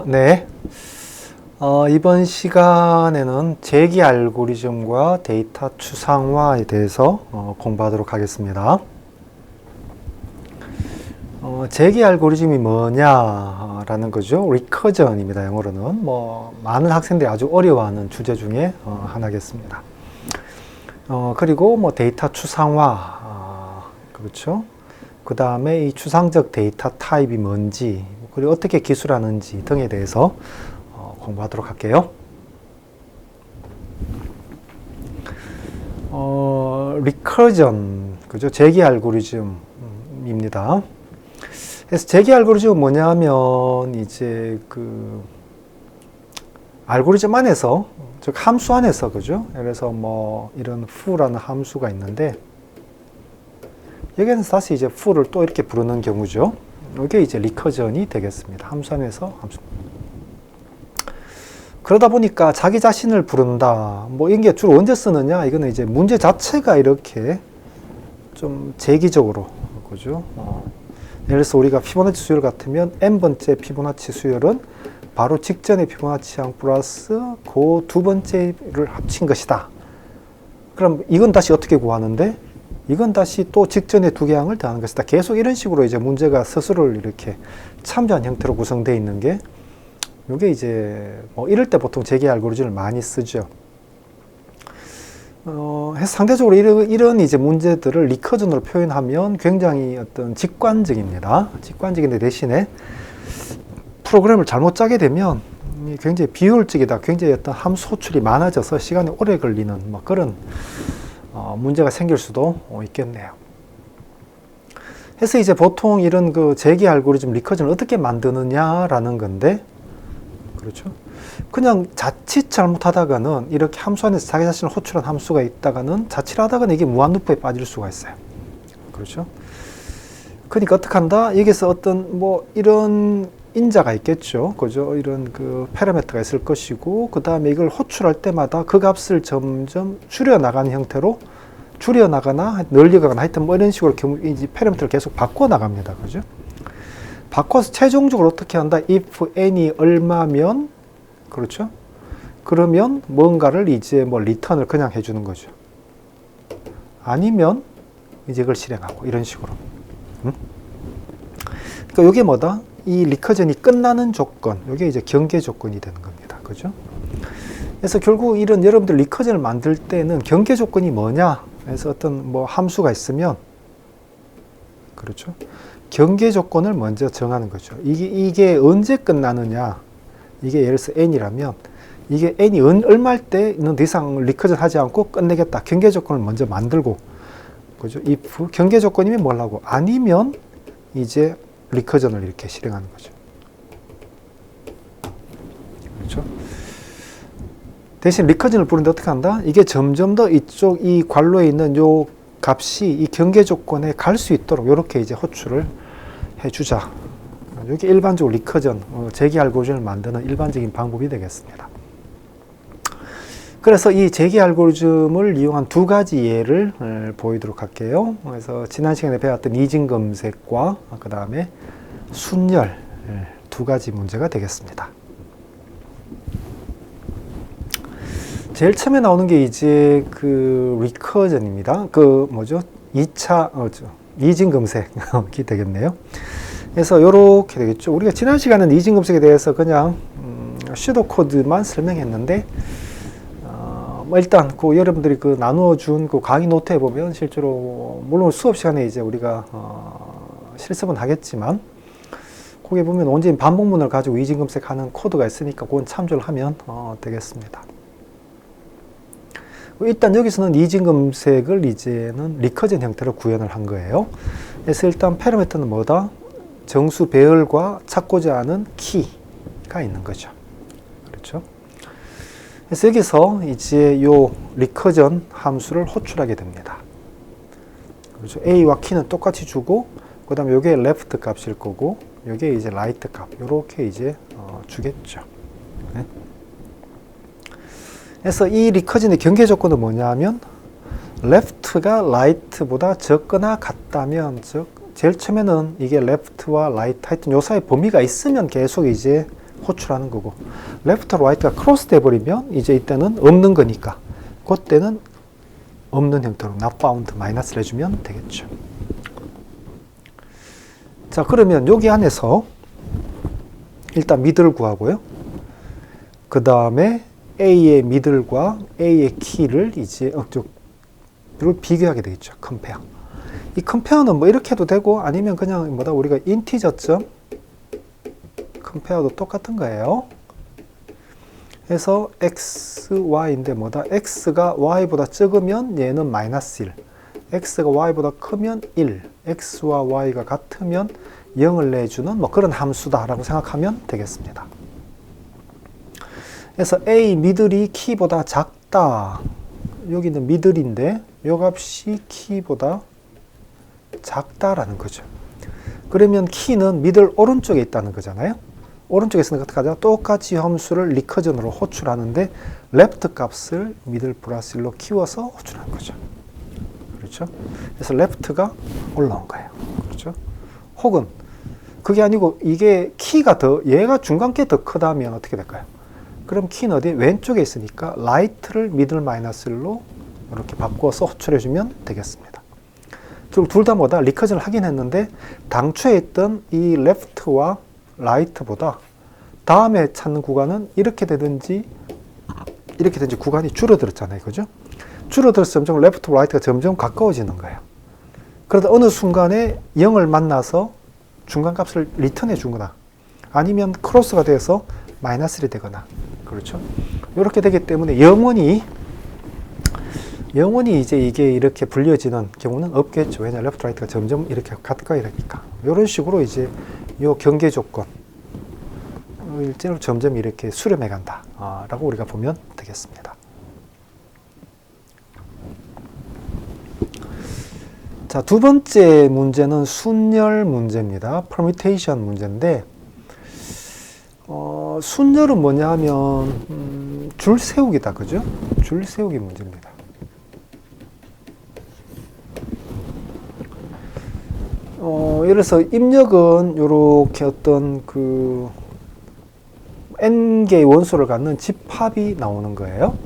네. 이번 시간에는 재기 알고리즘과 데이터 추상화에 대해서 공부하도록 하겠습니다. 재기 알고리즘이 뭐냐라는 거죠. 리커전입니다. 영어로는. 많은 학생들이 아주 어려워하는 주제 중에 하나겠습니다. 그리고 데이터 추상화, 그렇죠. 그 다음에 이 추상적 데이터 타입이 뭔지, 그리고 어떻게 기술하는지 등에 대해서 공부하도록 할게요. 리커전, 그죠? 재기 알고리즘입니다. 그래서 재기 알고리즘은 뭐냐면, 이제 알고리즘 안에서, 즉 함수 안에서, 그죠? 그래서 이런 foo라는 함수가 있는데, 여기는 다시 이제 foo를 또 이렇게 부르는 경우죠. 이게 이제 리커전이 되겠습니다. 함수 안에서 함수. 그러다 보니까 자기 자신을 부른다. 이런 게 주로 언제 쓰느냐? 이거는 이제 문제 자체가 이렇게 좀 재기적으로, 그죠? 예를 들어서 우리가 피보나치 수열 같으면 n번째 피보나치 수열은 바로 직전의 피보나치 양 플러스 그 두 번째를 합친 것이다. 그럼 이건 다시 어떻게 구하는데? 이건 다시 또 직전의 두 개 항을 더하는 것이다. 계속 이런 식으로 이제 문제가 스스로를 이렇게 참조한 형태로 구성되어 있는 게, 이게 이제 이럴 때 보통 재기 알고리즘을 많이 쓰죠. 상대적으로 이런 이제 문제들을 리커전으로 표현하면 굉장히 어떤 직관적입니다. 직관적인데 대신에 프로그램을 잘못 짜게 되면 굉장히 비효율적이다. 굉장히 어떤 함수 호출이 많아져서 시간이 오래 걸리는 그런 문제가 생길 수도 있겠네요. 그래서 이제 보통 이런 재기 알고리즘 리커전을 어떻게 만드느냐라는 건데, 그렇죠? 그냥 자칫 잘못하다가는 이렇게 함수 안에서 자기 자신을 호출한 함수가 있다가는 자칫 하다가는 이게 무한루프에 빠질 수가 있어요. 그렇죠? 그러니까 어떻게 한다? 여기서 어떤 이런 인자가 있겠죠. 그죠? 이런 파라미터가 있을 것이고, 그 다음에 이걸 호출할 때마다 그 값을 점점 줄여나가는 형태로 줄여나가나 늘려가거나 하여튼 이런 식으로 이 파라미터를 계속 바꿔나갑니다. 그죠? 바꿔서 최종적으로 어떻게 한다? if n이 얼마면, 그렇죠? 그러면 뭔가를 이제 리턴을 그냥 해주는 거죠. 아니면 이제 그걸 실행하고 이런 식으로. 그러니까 이게 뭐다? 이 리커전이 끝나는 조건, 이게 이제 경계 조건이 되는 겁니다. 그죠? 그래서 결국 이런 여러분들 리커전을 만들 때는 경계 조건이 뭐냐? 그래서 어떤 함수가 있으면, 그렇죠? 경계 조건을 먼저 정하는 거죠. 이게 언제 끝나느냐? 이게 예를 들어서 n이라면, 이게 n이 얼마일 때는 더 이상 리커전 하지 않고 끝내겠다. 경계 조건을 먼저 만들고, 그죠? if 경계 조건이면 뭐라고? 아니면 이제 리커전을 이렇게 실행하는 거죠. 그렇죠? 대신 리커전을 부르는데 어떻게 한다? 이게 점점 더 이쪽 이 괄호에 있는 요 값이 이 경계 조건에 갈 수 있도록 이렇게 이제 호출을 해주자. 이게 일반적으로 리커전, 재기 알고리즘을 만드는 일반적인 방법이 되겠습니다. 그래서 이 재기 알고리즘을 이용한 두 가지 예를 보이도록 할게요. 그래서 지난 시간에 배웠던 이진 검색과 그 다음에 순열 두 가지 문제가 되겠습니다. 제일 처음에 나오는 게 이제 리커전입니다. 2차, 이진 검색이 되겠네요. 그래서 이렇게 되겠죠. 우리가 지난 시간은 이진 검색에 대해서 그냥 슈도 코드만 설명했는데, 일단 여러분들이 나누어준 강의 노트에 보면 실제로 물론 수업 시간에 이제 우리가 실습은 하겠지만, 거기에 보면 온전히 반복문을 가지고 이진 검색하는 코드가 있으니까 그건 참조를 하면 되겠습니다. 일단 여기서는 이진 검색을 이제는 리커전 형태로 구현을 한 거예요. 그래서 일단 파라미터는 뭐다? 정수 배열과 찾고자 하는 키가 있는 거죠. 그렇죠? 그래서 여기서 이제 요 리커전 함수를 호출하게 됩니다. 그렇죠? A와 키는 똑같이 주고, 그 다음에 요게 left 값일 거고, 요게 이제 right 값, 요렇게 이제 주겠죠. 네? 그래서 이 리커전의 경계 조건은 뭐냐 하면, left가 right보다 적거나 같다면, 즉, 제일 처음에는 이게 left와 right, 하여튼 요 사이 범위가 있으면 계속 이제 호출하는 거고, left, right가 크로스 돼버리면 이제 이때는 없는 거니까 그때는 없는 형태로 not found 마이너스를 해주면 되겠죠. 자, 그러면 여기 안에서 일단 미들을 구하고요. 그 다음에 A의 미들과 A의 키를 이제 이걸 비교하게 되겠죠. 컴페어. 이 컴페어는 뭐 이렇게 해도 되고 아니면 그냥 뭐다 우리가 인티저점 컴페어도 똑같은 거예요. 그래서 x, y인데 뭐다 x가 y보다 적으면 얘는 마이너스 1, x가 y보다 크면 1, x와 y가 같으면 0을 내주는 뭐 그런 함수다라고 생각하면 되겠습니다. 그래서 a 미들이 키보다 작다. 여기는 미들인데 이 값이 키보다 작다라는 거죠. 그러면 키는 미들 오른쪽에 있다는 거잖아요. 오른쪽에 있으니까 어떻게 하죠? 똑같이 함수를 리커전으로 호출하는데 레프트 값을 미들 플러스 1로 키워서 호출하는 거죠. 그렇죠? 그래서 레프트가 올라온 거예요. 그렇죠? 혹은 그게 아니고 이게 키가 얘가 중간께 더 크다면 어떻게 될까요? 그럼 키는 어디? 왼쪽에 있으니까 라이트를 미들 마이너스 1로 이렇게 바꿔서 호출해주면 되겠습니다. 둘 다 뭐다? 리커전을 하긴 했는데 당초에 있던 이 레프트와 라이트보다 다음에 찾는 구간은 이렇게 되든지 구간이 줄어들었잖아요. 그죠? 줄어들어서 점점 레프트, 라이트가 점점 가까워지는 거예요. 그러다 어느 순간에 0을 만나서 중간값을 리턴해 주거나 아니면 크로스가 돼서 마이너스 1이 되거나 그렇죠? 이렇게 되기 때문에 영원히 이제 이게 이렇게 불려지는 경우는 없겠죠. 왜냐하면 레프트, 라이트가 점점 이렇게 가까이 되니까. 이런 식으로 이제 요 경계 조건 일제로 점점 이렇게 수렴해 간다 라고 우리가 보면 되겠습니다. 자, 두 번째 문제는 순열 문제입니다. permutation 문제인데 순열은 뭐냐 하면 줄 세우기다. 그죠? 줄 세우기 문제입니다. 예를 들어서 입력은 이렇게 어떤 그 n개의 원소를 갖는 집합이 나오는 거예요.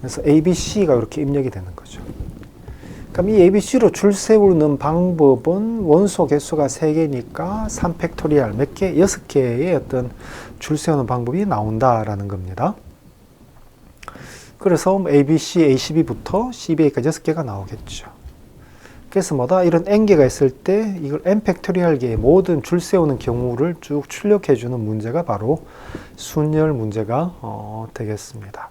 그래서 ABC가 이렇게 입력이 되는 거죠. 그럼 이 ABC로 줄 세우는 방법은 원소 개수가 3개니까 3팩토리얼 몇 개? 6개의 어떤 줄 세우는 방법이 나온다라는 겁니다. 그래서 ABC, ACB부터 CBA까지 6개가 나오겠죠. 그래서 뭐다? 이런 n개가 있을 때 이걸 n팩토리얼계의 모든 줄 세우는 경우를 쭉 출력해주는 문제가 바로 순열 문제가 되겠습니다.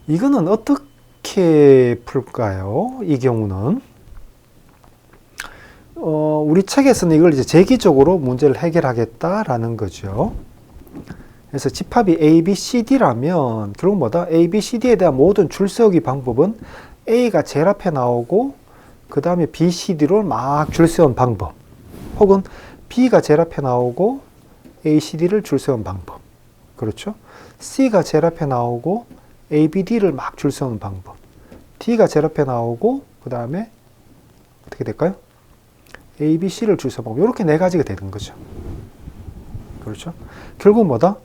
이거는 어떻게 풀까요? 이 경우는 우리 책에서는 이걸 이제 재기적으로 문제를 해결하겠다라는 거죠. 그래서 집합이 A, B, C, D라면 결국 뭐다? A, B, C, D에 대한 모든 줄 세우기 방법은 A가 제일 앞에 나오고 그 다음에 B, C, D로 막 줄 세운 방법, 혹은 B가 제일 앞에 나오고 A, C, D를 줄 세운 방법, 그렇죠? C가 제일 앞에 나오고 A, B, D를 막 줄 세우는 방법, D가 제일 앞에 나오고 그 다음에 어떻게 될까요? A, B, C를 줄 세우는 방법, 이렇게 4가지가 되는 거죠. 그렇죠? 결국 뭐다?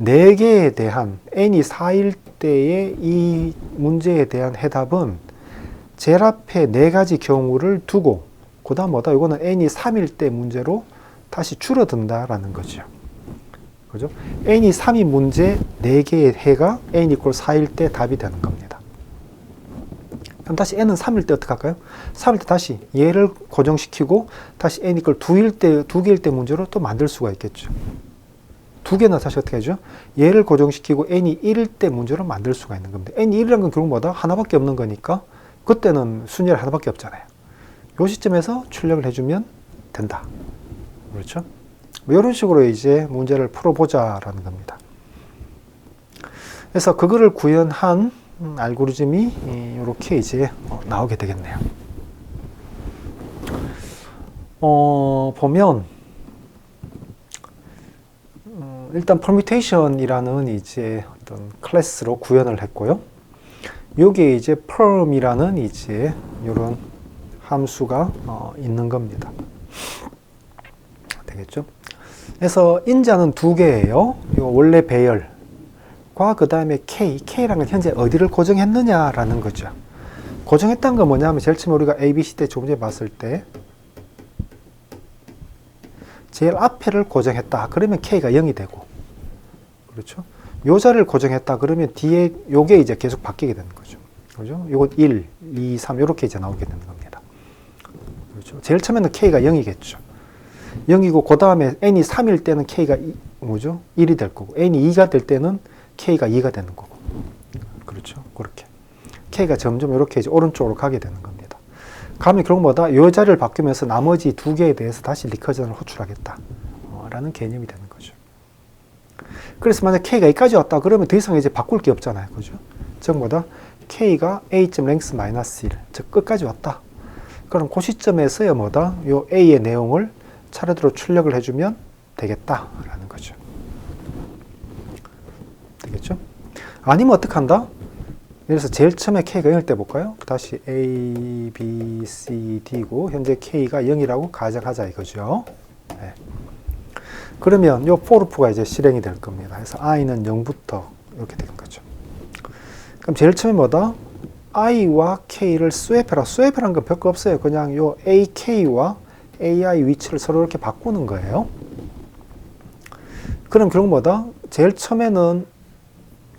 4개에 대한 n이 4일 때의 이 문제에 대한 해답은 제일 앞에 4가지 경우를 두고 그 다음 뭐다? 이거는 n이 3일 때 문제로 다시 줄어든다라는 거죠. 그죠? n이 3인 문제 4개의 해가 n 이퀄 4일 때 답이 되는 겁니다. 그럼 다시 n은 3일 때 어떻게 할까요? 3일 때 다시 얘를 고정시키고 다시 n 이퀄 2개일 때 문제로 또 만들 수가 있겠죠. 2개나 다시 어떻게 하죠? 얘를 고정시키고 n이 1일 때 문제로 만들 수가 있는 겁니다. n이 1이라는 건 결국 뭐다? 하나밖에 없는 거니까 그때는 순열이 하나밖에 없잖아요. 이 시점에서 출력을 해주면 된다. 그렇죠? 이런 식으로 이제 문제를 풀어보자라는 겁니다. 그래서 그거를 구현한 알고리즘이 이렇게 이제 나오게 되겠네요. 보면 일단 permutation이라는 이제 어떤 클래스로 구현을 했고요. 여기에 이제 perm이라는 이제 이런 함수가 있는 겁니다. 되겠죠? 그래서 인자는 두 개예요. 요 원래 배열과 그 다음에 K라는 건 현재 어디를 고정했느냐라는 거죠. 고정했다는 건 뭐냐면 제일 처음에 우리가 ABC 때 조금 전에 봤을 때 제일 앞에를 고정했다. 그러면 K가 0이 되고, 그렇죠? 요 자리를 고정했다. 그러면 뒤에 요게 이제 계속 바뀌게 되는 거죠. 그죠? 요건 1, 2, 3 이렇게 이제 나오게 되는 겁니다. 그렇죠? 제일 처음에는 K가 0이겠죠. 0이고 그 다음에 n이 3일 때는 K가 1이 될 거고, n이 2가 될 때는 K가 2가 되는 거고, 그렇죠? 그렇게 K가 점점 이렇게 이제 오른쪽으로 가게 되는 겁니다. 가면 결국 뭐다? 요 자리를 바뀌면서 나머지 두 개에 대해서 다시 리커전을 호출하겠다 라는 개념이 되는 거죠. 그래서 만약 K가 여기까지 왔다 그러면 더 이상 이제 바꿀 게 없잖아요. 그죠? 즉 뭐다? K가 A.length -1, 즉 끝까지 왔다. 그럼 그 시점에서야 뭐다? 요 A의 내용을 차례대로 출력을 해주면 되겠다라는 거죠. 되겠죠? 아니면 어떻게 한다? 예를 들어서 제일 처음에 K가 0일 때 볼까요? 다시 A, B, C, D고 현재 K가 0이라고 가정하자 이거죠. 네. 그러면 요 for 이제 실행이 될 겁니다. 그래서 i는 0부터 이렇게 되는 거죠. 그럼 제일 처음에 뭐다? i와 k를 스왑해라. 스왑이라는 건 별거 없어요. 그냥 요 ak와 ai 위치를 서로 이렇게 바꾸는 거예요. 그럼 결국 뭐다? 제일 처음에는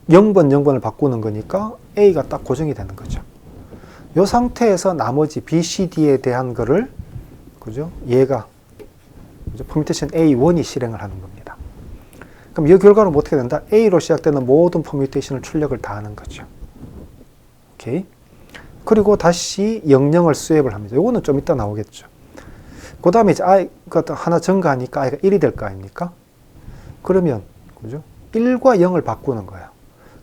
0번, 0번을 바꾸는 거니까 a가 딱 고정이 되는 거죠. 요 상태에서 나머지 b, c, d에 대한 거를, 그죠? 얘가 퍼뮤테이션 A1이 실행을 하는 겁니다. 그럼 이 결과는 어떻게 된다? A로 시작되는 모든 퍼뮤테이션을 출력을 다 하는 거죠. 오케이. 그리고 다시 영영을 스왑을 합니다. 이거는 좀 이따 나오겠죠. 그 다음에 이제 i가 하나 증가하니까 i가 1이 될 거 아닙니까? 그러면, 그죠? 1과 0을 바꾸는 거야.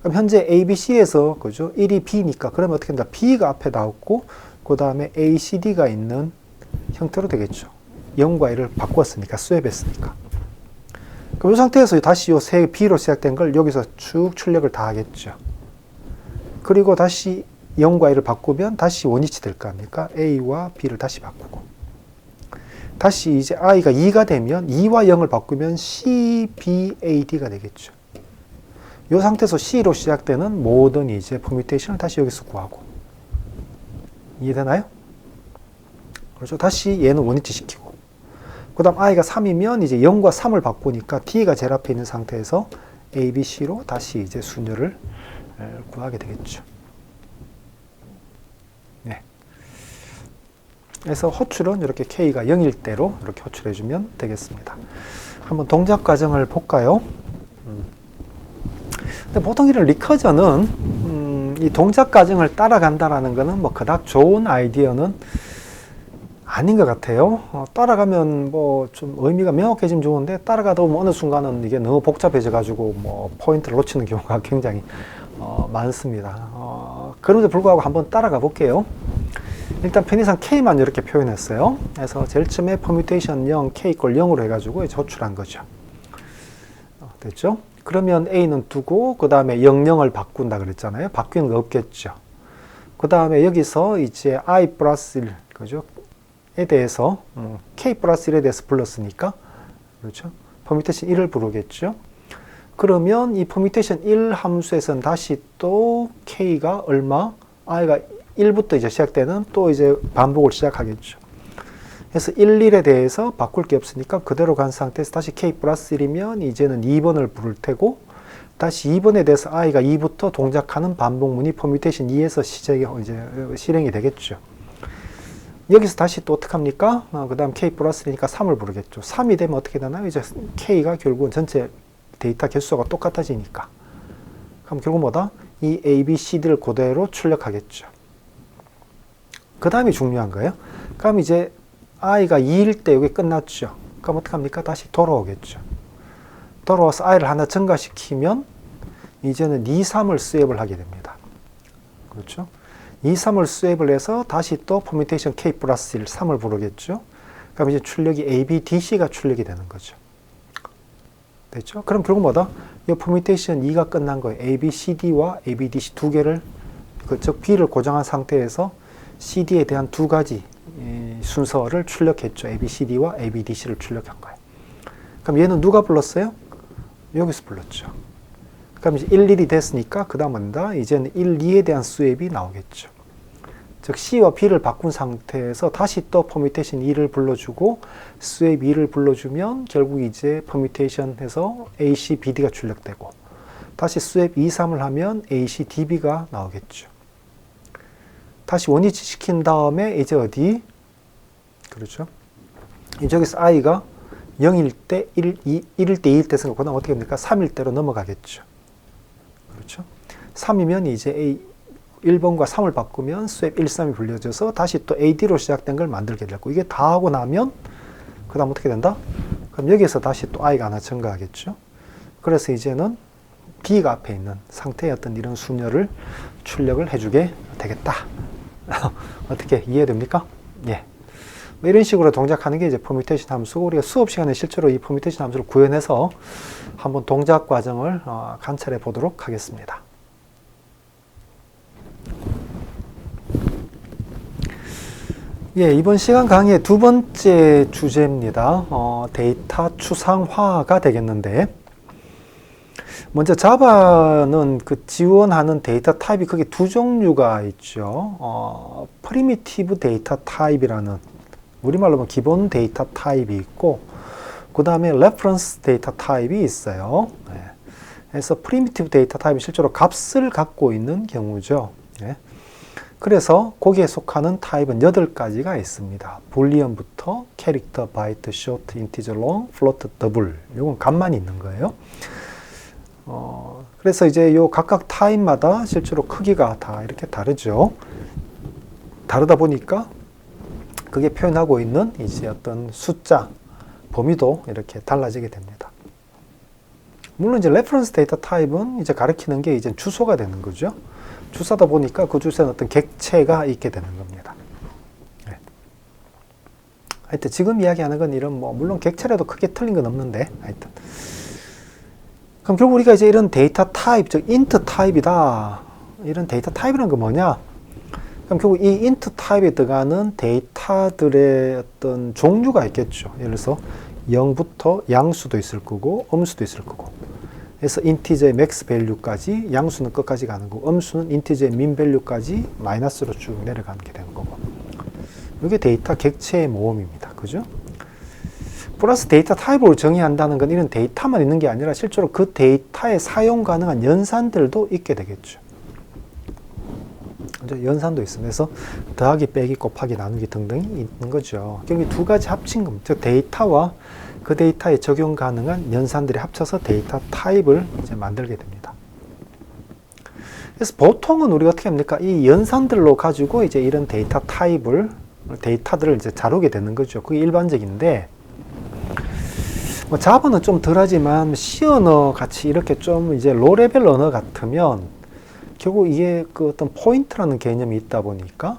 그럼 현재 A, B, C에서, 그죠? 1이 B니까, 그러면 어떻게 된다? B가 앞에 나왔고, 그 다음에 A, C, D가 있는 형태로 되겠죠. 0과 1을 바꿨으니까, 스왑했으니까. 그럼 이 상태에서 다시 요 세 B로 시작된 걸 여기서 쭉 출력을 다 하겠죠. 그리고 다시 0과 1을 바꾸면 다시 원위치 될 거 아닙니까? A와 B를 다시 바꾸고. 다시 이제 I가 2가 되면 2와 0을 바꾸면 C, B, A, D가 되겠죠. 이 상태에서 C로 시작되는 모든 이제 퍼뮤테이션을 다시 여기서 구하고. 이해되나요? 그렇죠. 다시 얘는 원위치 시키고. 그 다음 i가 3이면 이제 0과 3을 바꾸니까 D가 제일 앞에 있는 상태에서 A, B, C로 다시 이제 순열을 구하게 되겠죠. 네. 그래서 호출은 이렇게 K가 0일 대로 이렇게 호출해주면 되겠습니다. 한번 동작 과정을 볼까요? 근데 보통 이런 리커전은 이 동작 과정을 따라간다라는 것은 뭐 그닥 좋은 아이디어는 아닌 것 같아요. 따라가면 뭐 좀 의미가 명확해지면 좋은데 따라가다 보면 어느 순간은 이게 너무 복잡해져 가지고 뭐 포인트를 놓치는 경우가 굉장히 많습니다. 그럼에도 불구하고 한번 따라가 볼게요. 일단 편의상 K만 이렇게 표현했어요. 그래서 제일 처음에 퍼뮤테이션 0, K 꼴 0으로 해가지고 이제 호출한 거죠. 됐죠? 그러면 A는 두고 그 다음에 0, 0을 바꾼다 그랬잖아요. 바뀌는 거 없겠죠. 그 다음에 여기서 이제 I 플러스 1, 그죠? 에 대해서 K 플러스 1에 대해서 불렀으니까, 그렇죠? 퍼뮤테이션 1을 부르겠죠. 그러면 이 퍼뮤테이션 1 함수에서는 다시 또 K가 얼마? I가 1부터 이제 시작되는 또 이제 반복을 시작하겠죠. 그래서 1, 1에 대해서 바꿀 게 없으니까 그대로 간 상태에서 다시 K 플러스 1이면 이제는 2번을 부를 테고, 다시 2번에 대해서 I가 2부터 동작하는 반복문이 퍼뮤테이션 2에서 실행이 되겠죠. 여기서 다시 또 어떻게 합니까? 그 다음 K 플러스니까 3을 부르겠죠. 3이 되면 어떻게 되나요? 이제 K가 결국은 전체 데이터 개수가 똑같아지니까. 그럼 결국 뭐다? 이 A, B, C, D를 그대로 출력하겠죠. 그 다음이 중요한 거예요. 그럼 이제 I가 2일 때 여기 끝났죠. 그럼 어떻게 합니까? 다시 돌아오겠죠. 돌아와서 I를 하나 증가시키면 이제는 2, 3을 스왑을 하게 됩니다. 그렇죠? 2, 3을 스왑을 해서 다시 또 퍼뮤테이션 K 플러스 1, 3을 부르겠죠. 그럼 이제 출력이 A, B, D, C가 출력이 되는 거죠. 됐죠? 그럼 결국 뭐다? 이 퍼뮤테이션 2가 끝난 거예요. A, B, C, D와 A, B, D, C 두 개를, 즉 B를 고정한 상태에서 C, D에 대한 두 가지 순서를 출력했죠. A, B, C, D와 A, B, D, C를 출력한 거예요. 그럼 얘는 누가 불렀어요? 여기서 불렀죠. 그럼 이제 1, 1이 됐으니까 그 다음은 이제는 1, 2에 대한 수앱이 나오겠죠. 즉 C와 B를 바꾼 상태에서 다시 또 퍼뮤테이션 2를 불러주고 수앱 2를 불러주면 결국 이제 퍼뮤테이션해서 AC, BD가 출력되고 다시 수앱 2, 3을 하면 AC, DB가 나오겠죠. 다시 원위치 시킨 다음에 이제 어디? 그렇죠. 저기서 I가 0일 때 1일 때 2일 때 생각보다 어떻게 됩니까? 3일 때로 넘어가겠죠. 그렇죠. 3이면 이제 1번과 3을 바꾸면 수앱 1, 3이 불려져서 다시 또 AD로 시작된 걸 만들게 되고 이게 다 하고 나면 그 다음 어떻게 된다? 그럼 여기에서 다시 또 I가 하나 증가하겠죠. 그래서 이제는 D가 앞에 있는 상태의 어떤 이런 수녀를 출력을 해주게 되겠다. 어떻게 이해됩니까? 예. 이런 식으로 동작하는 게 이제 퍼뮤테이션 함수고 우리가 수업 시간에 실제로 이 퍼뮤테이션 함수를 구현해서 한번 동작 과정을 관찰해 보도록 하겠습니다. 예, 이번 시간 강의의 두 번째 주제입니다. 데이터 추상화가 되겠는데 먼저 자바는 그 지원하는 데이터 타입이 크게 두 종류가 있죠. 프리미티브 데이터 타입이라는 우리말로 보면 기본 데이터 타입이 있고 그 다음에 레퍼런스 데이터 타입이 있어요. 네. 그래서 프리미티브 데이터 타입이 실제로 값을 갖고 있는 경우죠. 네. 그래서 거기에 속하는 타입은 8가지가 있습니다. 불리언부터 캐릭터, 바이트, 쇼트, 인티저, 롱, 플로트, 더블. 이건 값만 있는 거예요. 그래서 이제 요 각각 타입마다 실제로 크기가 다 이렇게 다르죠. 다르다 보니까 그게 표현하고 있는 이제 어떤 숫자, 범위도 이렇게 달라지게 됩니다. 물론 이제 레퍼런스 데이터 타입은 이제 가리키는 게 이제 주소가 되는 거죠. 주소다 보니까 그 주소에는 어떤 객체가 있게 되는 겁니다. 네. 하여튼 지금 이야기하는 건 이런 물론 객체라도 크게 틀린 건 없는데 하여튼 그럼 결국 우리가 이제 이런 데이터 타입, 즉 인트 타입이다. 이런 데이터 타입이라는 건 뭐냐? 그럼 결국 이 인트 타입에 들어가는 데이터들의 어떤 종류가 있겠죠. 예를 들어서 0부터 양수도 있을 거고 음수도 있을 거고. 그래서 인티저의 맥스 밸류까지 양수는 끝까지 가는 거고 음수는 인티저의 민 밸류까지 마이너스로 쭉 내려가게 되는 거고. 이게 데이터 객체의 모음입니다. 그죠? 플러스 데이터 타입으로 정의한다는 건 이런 데이터만 있는 게 아니라 실제로 그 데이터에 사용 가능한 연산들도 있게 되겠죠. 연산도 있습니다. 그래서 더하기, 빼기, 곱하기, 나누기 등등이 있는 거죠. 결국 두 가지 합친 겁니다. 즉 데이터와 그 데이터에 적용 가능한 연산들이 합쳐서 데이터 타입을 이제 만들게 됩니다. 그래서 보통은 우리가 어떻게 합니까? 이 연산들로 가지고 이제 이런 데이터 타입을, 데이터들을 이제 다루게 되는 거죠. 그게 일반적인데, 자바는 좀 덜하지만 C 언어 같이 이렇게 좀 이제 로레벨 언어 같으면 결국 이게 그 어떤 포인트라는 개념이 있다 보니까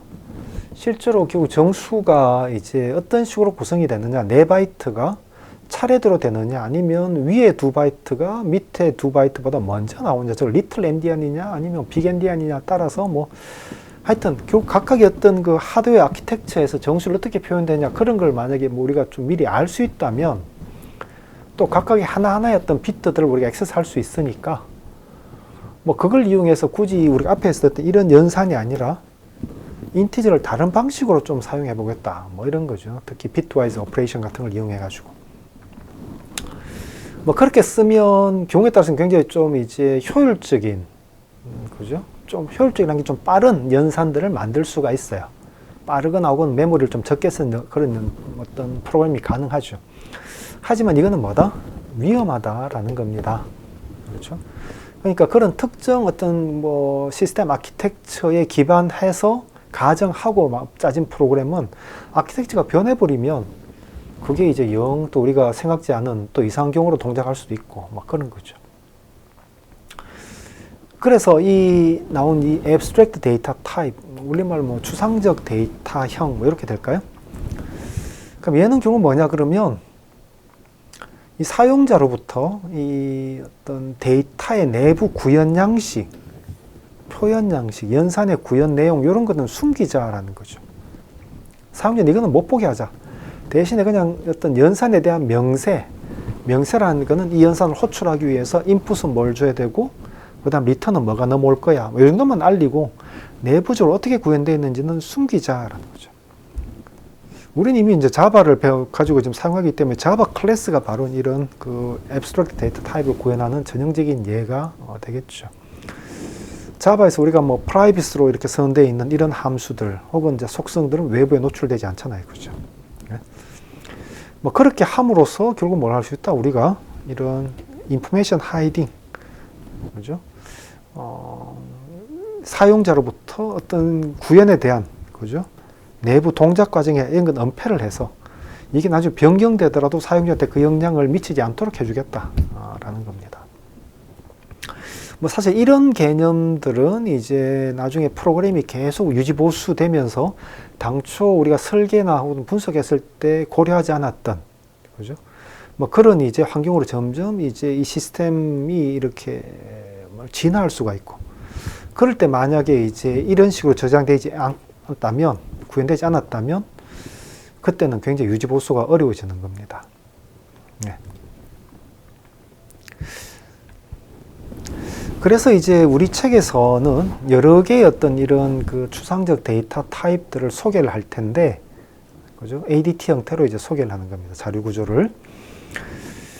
실제로 결국 정수가 이제 어떤 식으로 구성이 되느냐, 4바이트가 차례대로 되느냐, 아니면 위에 2바이트가 밑에 2바이트보다 먼저 나오느냐, 저 리틀 엔디안이냐, 아니면 빅 엔디안이냐 따라서 하여튼 결국 각각의 어떤 그 하드웨어 아키텍처에서 정수를 어떻게 표현되냐 그런 걸 만약에 우리가 좀 미리 알 수 있다면 또 각각의 하나하나의 어떤 비트들을 우리가 액세스할 수 있으니까 그걸 이용해서 굳이 우리가 앞에 했었던 이런 연산이 아니라 인티저를 다른 방식으로 좀 사용해 보겠다. 이런 거죠. 특히 비트와이즈 오퍼레이션 같은 걸 이용해 가지고. 그렇게 쓰면 경우에 따라서는 굉장히 좀 이제 효율적인, 그죠? 좀 효율적이라는 게 좀 빠른 연산들을 만들 수가 있어요. 빠르거나 혹은 메모리를 좀 적게 쓰는 그런 어떤 프로그램이 가능하죠. 하지만 이거는 뭐다? 위험하다라는 겁니다. 그렇죠? 그러니까 그런 특정 어떤 시스템 아키텍처에 기반해서 가정하고 짜진 프로그램은 아키텍처가 변해버리면 그게 이제 영 또 우리가 생각지 않은 또 이상한 경우로 동작할 수도 있고 그런 거죠. 그래서 나온 이 abstract data type, 우리말로 추상적 데이터형 이렇게 될까요? 그럼 얘는 결국 뭐냐 그러면 이 사용자로부터 이 어떤 데이터의 내부 구현 양식, 표현 양식, 연산의 구현 내용 이런 거는 숨기자라는 거죠. 사용자는 이거는 못 보게 하자. 대신에 그냥 어떤 연산에 대한 명세, 명세라는 거는 이 연산을 호출하기 위해서 인풋은 뭘 줘야 되고 그 다음 리턴은 뭐가 넘어올 거야. 이 정도만 알리고 내부적으로 어떻게 구현되어 있는지는 숨기자라는 거죠. 우리는 이미 이제 자바를 가지고 지금 사용하기 때문에 자바 클래스가 바로 이런 그 abstract 데이터 타입을 구현하는 전형적인 예가 되겠죠. 자바에서 우리가 뭐 프라이빗으로 이렇게 선되어 있는 이런 함수들 혹은 이제 속성들은 외부에 노출되지 않잖아요. 그죠? 네? 뭐 그렇게 함으로써 결국 뭘 할 수 있다? 우리가 이런 information hiding, 그죠? 사용자로부터 어떤 구현에 대한, 그죠? 내부 동작 과정에 이런 건 은폐를 해서 이게 나중에 변경되더라도 사용자한테 그 영향을 미치지 않도록 해주겠다라는 겁니다. 뭐 사실 이런 개념들은 이제 나중에 프로그램이 계속 유지보수 되면서 당초 우리가 설계나 혹은 분석했을 때 고려하지 않았던, 그죠? 뭐 그런 이제 환경으로 점점 이제 이 시스템이 이렇게 진화할 수가 있고, 그럴 때 만약에 이제 이런 식으로 저장되지 않았다면, 구현되지 않았다면, 그때는 굉장히 유지보수가 어려워지는 겁니다. 네. 그래서 이제 우리 책에서는 여러 개의 어떤 이런 그 추상적 데이터 타입들을 소개를 할 텐데, 그죠? ADT 형태로 이제 소개를 하는 겁니다. 자료 구조를.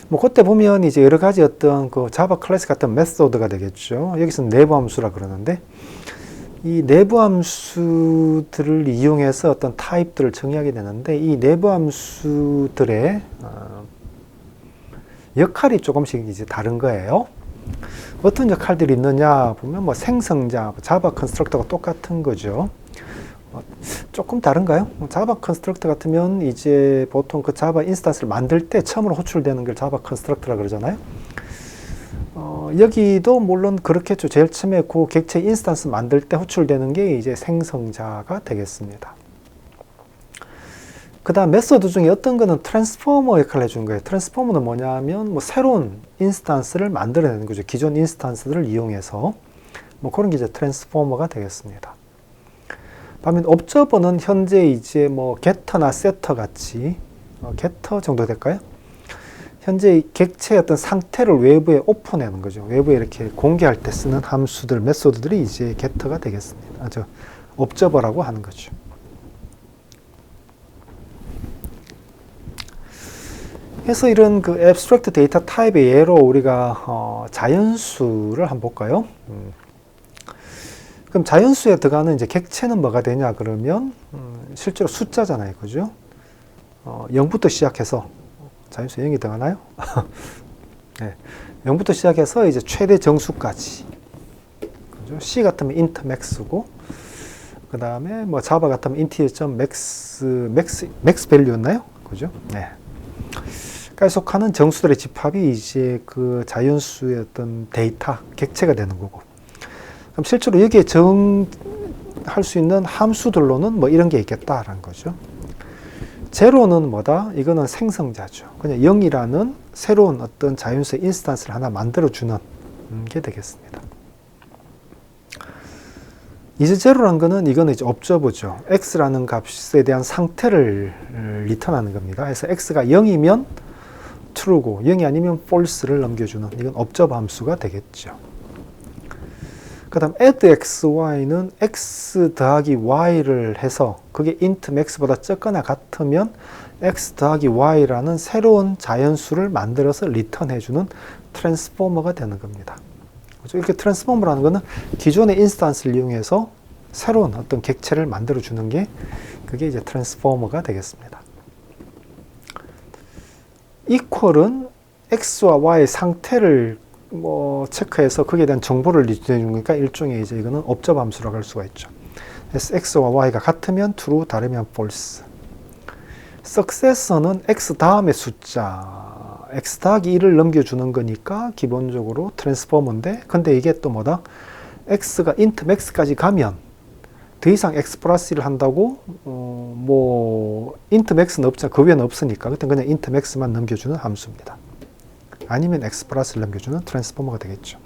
뭐 그때 보면 이제 여러 가지 어떤 그 자바 클래스 같은 메소드가 되겠죠. 여기서는 내부 함수라 그러는데, 이 내부 함수들을 이용해서 어떤 타입들을 정의하게 되는데, 이 내부 함수들의 역할이 조금씩 이제 다른 거예요. 어떤 역할들이 있느냐 보면 뭐 생성자, 자바 컨스트럭터가 똑같은 거죠. 조금 다른가요? 자바 컨스트럭터 같으면 이제 보통 그 자바 인스턴스를 만들 때 처음으로 호출되는 걸 자바 컨스트럭터라 그러잖아요. 여기도 물론 그렇겠죠. 제일 처음에 그 객체 인스턴스 만들 때 호출되는 게 이제 생성자가 되겠습니다. 그 다음 메소드 중에 어떤 거는 트랜스포머 역할을 해주는 거예요. 트랜스포머는 뭐냐면 뭐 새로운 인스턴스를 만들어내는 거죠. 기존 인스턴스들을 이용해서 뭐 그런 게 이제 트랜스포머가 되겠습니다. 반면 옵저버는 현재 이제 뭐 게터나 세터 같이 게터 정도 될까요? 현재 객체의 어떤 상태를 외부에 오픈하는 거죠. 외부에 이렇게 공개할 때 쓰는 함수들, 메소드들이 이제 게터가 되겠습니다. 옵저버라고 하는 거죠. 그래서 이런 그 abstract 데이터 타입의 예로 우리가 자연수를 한번 볼까요? 그럼 자연수에 들어가는 이제 객체는 뭐가 되냐 그러면 실제로 숫자잖아요, 그죠? 0부터 시작해서 자연수 0이 들어가나요? 네, 0부터 시작해서 이제 최대 정수까지, 그죠? C 같으면 int max고, 그 다음에 뭐 자바 같으면 max value였나요? 그죠? 네. 까지 속하는 정수들의 집합이 이제 그 자연수의 어떤 데이터, 객체가 되는 거고. 그럼 실제로 여기에 정할 수 있는 함수들로는 뭐 이런 게 있겠다라는 거죠. 제로는 뭐다? 이거는 생성자죠. 그냥 0이라는 새로운 어떤 자연수의 인스턴스를 하나 만들어주는 게 되겠습니다. 이제 제로라는 거는 이거는 이제 옵저버죠. x라는 값에 대한 상태를 리턴하는 겁니다. 그래서 x가 0이면 true고 0이 아니면 false를 넘겨주는 이건 옵저버 함수가 되겠죠. 그 다음 add xy는 x 더하기 y를 해서 그게 int max보다 적거나 같으면 x 더하기 y라는 새로운 자연수를 만들어서 리턴해주는 트랜스포머가 되는 겁니다. 그렇죠? 이렇게 트랜스포머라는 거는 기존의 인스턴스를 이용해서 새로운 어떤 객체를 만들어주는 게 그게 이제 트랜스포머가 되겠습니다. equal은 x와 y의 상태를 뭐 체크해서 거기에 대한 정보를 리턴해 주는 거니까 일종의 이제 이거는 옵저버 함수라고 할 수가 있죠. 그래서 x와 y가 같으면 true, 다르면 false. successor는 x 다음의 숫자, x 더하기 1을 넘겨주는 거니까 기본적으로 트랜스포머인데, 근데 이게 또 뭐다? x가 int max까지 가면 더 이상 x 플러스 1을 한다고 뭐 int max는 없잖아. 그 위에는 없으니까 그때 그냥 int max만 넘겨주는 함수입니다. 아니면 x 플러스를 넘겨주는 트랜스포머가 되겠죠.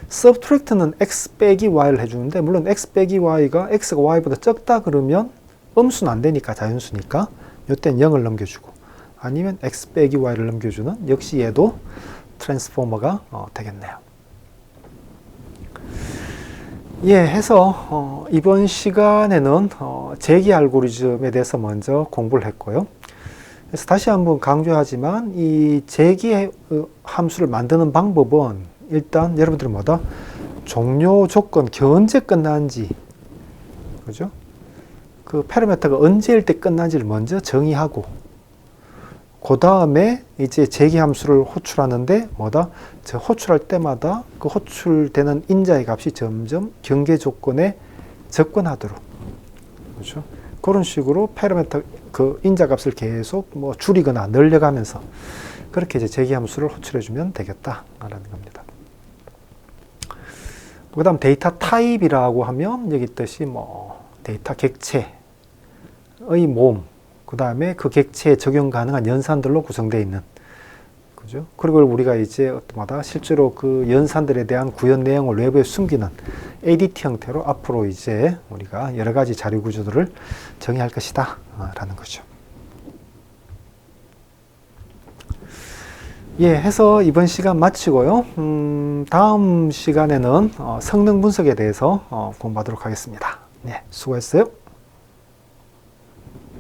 subtract는 x 빼기 y를 해주는데, 물론 x 빼기 y가 x가 y보다 적다 그러면 음수는 안 되니까 자연수니까 이때는 0을 넘겨주고, 아니면 x 빼기 y를 넘겨주는 역시 얘도 트랜스포머가 되겠네요. 예, 해서 이번 시간에는 재기 알고리즘에 대해서 먼저 공부를 했고요. 그래서 다시 한번 강조하지만 이 재기 함수를 만드는 방법은 일단 여러분들은 뭐다? 종료 조건, 언제 끝난지, 그죠? 그 파라미터가 언제일 때 끝난지를 먼저 정의하고, 그 다음에 이제 재기 함수를 호출하는데 뭐다? 저 호출할 때마다 그 호출되는 인자의 값이 점점 경계 조건에 접근하도록, 그렇죠? 그런 식으로 파라미터 그 인자 값을 계속 뭐 줄이거나 늘려가면서 그렇게 이제 재기 함수를 호출해주면 되겠다라는 겁니다. 그 다음 데이터 타입이라고 하면 여기 있듯이 뭐 데이터 객체의 모음, 그 다음에 그 객체에 적용 가능한 연산들로 구성되어 있는, 그죠? 그리고 우리가 이제 어떤마다 실제로 그 연산들에 대한 구현 내용을 외부에 숨기는 ADT 형태로 앞으로 이제 우리가 여러 가지 자료 구조들을 정의할 것이다 라는 거죠. 예, 해서 이번 시간 마치고요. 다음 시간에는 성능 분석에 대해서 공부하도록 하겠습니다. 네, 수고했어요.